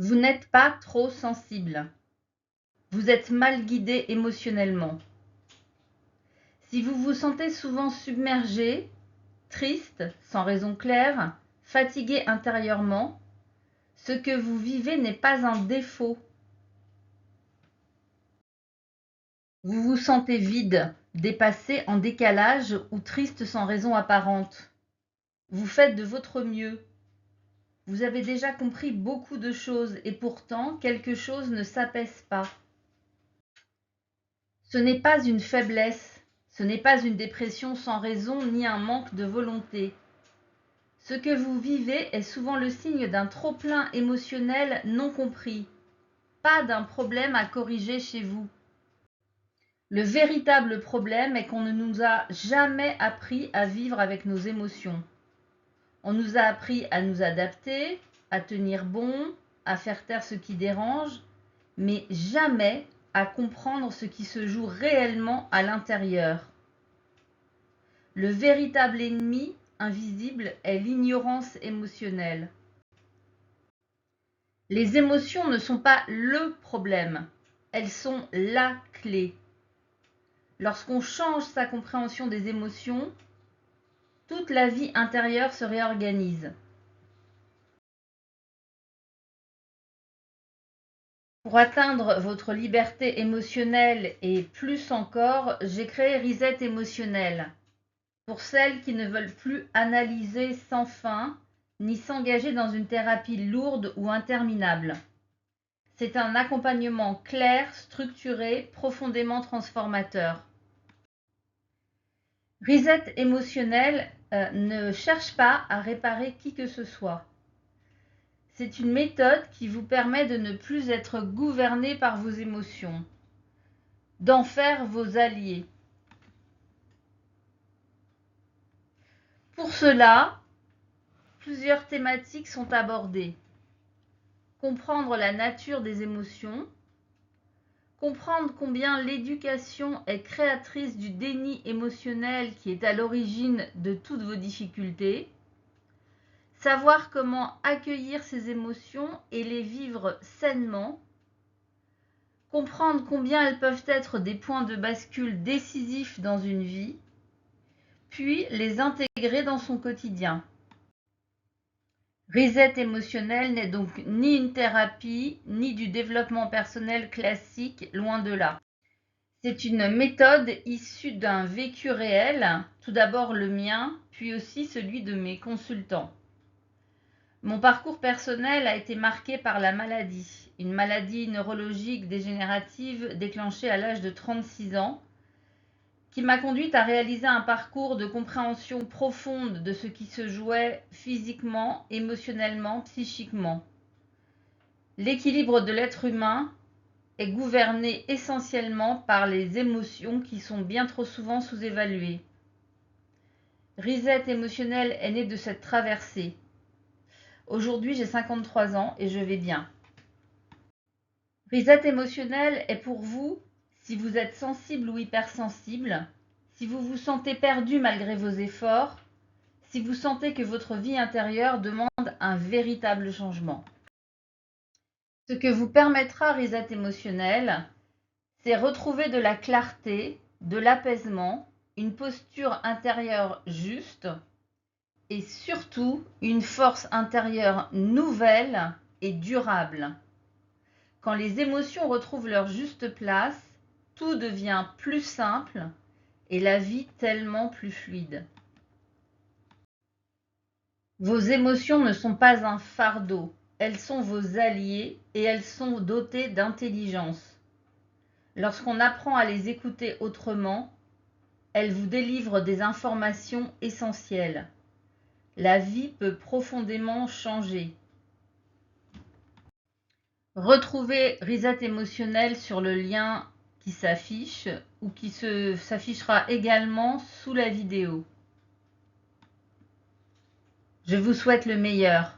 Vous n'êtes pas trop sensible. Vous êtes mal guidé émotionnellement. Si vous vous sentez souvent submergé, triste, sans raison claire, fatigué intérieurement, ce que vous vivez n'est pas un défaut. Vous vous sentez vide, dépassé, en décalage ou triste sans raison apparente. Vous faites de votre mieux. Vous avez déjà compris beaucoup de choses et pourtant quelque chose ne s'apaise pas. Ce n'est pas une faiblesse, ce n'est pas une dépression sans raison ni un manque de volonté. Ce que vous vivez est souvent le signe d'un trop-plein émotionnel non compris, pas d'un problème à corriger chez vous. Le véritable problème est qu'on ne nous a jamais appris à vivre avec nos émotions. On nous a appris à nous adapter, à tenir bon, à faire taire ce qui dérange, mais jamais à comprendre ce qui se joue réellement à l'intérieur. Le véritable ennemi invisible est l'ignorance émotionnelle. Les émotions ne sont pas le problème, elles sont la clé. Lorsqu'on change sa compréhension des émotions, toute la vie intérieure se réorganise. Pour atteindre votre liberté émotionnelle et plus encore, j'ai créé Reset émotionnel. Pour celles qui ne veulent plus analyser sans fin, ni s'engager dans une thérapie lourde ou interminable. C'est un accompagnement clair, structuré, profondément transformateur. Reset émotionnel ne cherche pas à réparer qui que ce soit. C'est une méthode qui vous permet de ne plus être gouverné par vos émotions, d'en faire vos alliés. Pour cela, plusieurs thématiques sont abordées. Comprendre la nature des émotions, comprendre combien l'éducation est créatrice du déni émotionnel qui est à l'origine de toutes vos difficultés, savoir comment accueillir ces émotions et les vivre sainement, comprendre combien elles peuvent être des points de bascule décisifs dans une vie, puis les intégrer dans son quotidien. Reset émotionnel n'est donc ni une thérapie, ni du développement personnel classique, loin de là. C'est une méthode issue d'un vécu réel, tout d'abord le mien, puis aussi celui de mes consultants. Mon parcours personnel a été marqué par la maladie, une maladie neurologique dégénérative déclenchée à l'âge de 36 ans, qui m'a conduite à réaliser un parcours de compréhension profonde de ce qui se jouait physiquement, émotionnellement, psychiquement. L'équilibre de l'être humain est gouverné essentiellement par les émotions qui sont bien trop souvent sous-évaluées. Reset émotionnel est né de cette traversée. Aujourd'hui, j'ai 53 ans et je vais bien. Reset émotionnel est pour vous si vous êtes sensible ou hypersensible, si vous vous sentez perdu malgré vos efforts, si vous sentez que votre vie intérieure demande un véritable changement. Ce que vous permettra Reset émotionnel, c'est retrouver de la clarté, de l'apaisement, une posture intérieure juste et surtout une force intérieure nouvelle et durable. Quand les émotions retrouvent leur juste place, tout devient plus simple et la vie tellement plus fluide. Vos émotions ne sont pas un fardeau, elles sont vos alliés et elles sont dotées d'intelligence. Lorsqu'on apprend à les écouter autrement, elles vous délivrent des informations essentielles. La vie peut profondément changer. Retrouvez Reset émotionnel sur le lien qui s'affiche ou qui s'affichera également sous la vidéo. Je vous souhaite le meilleur.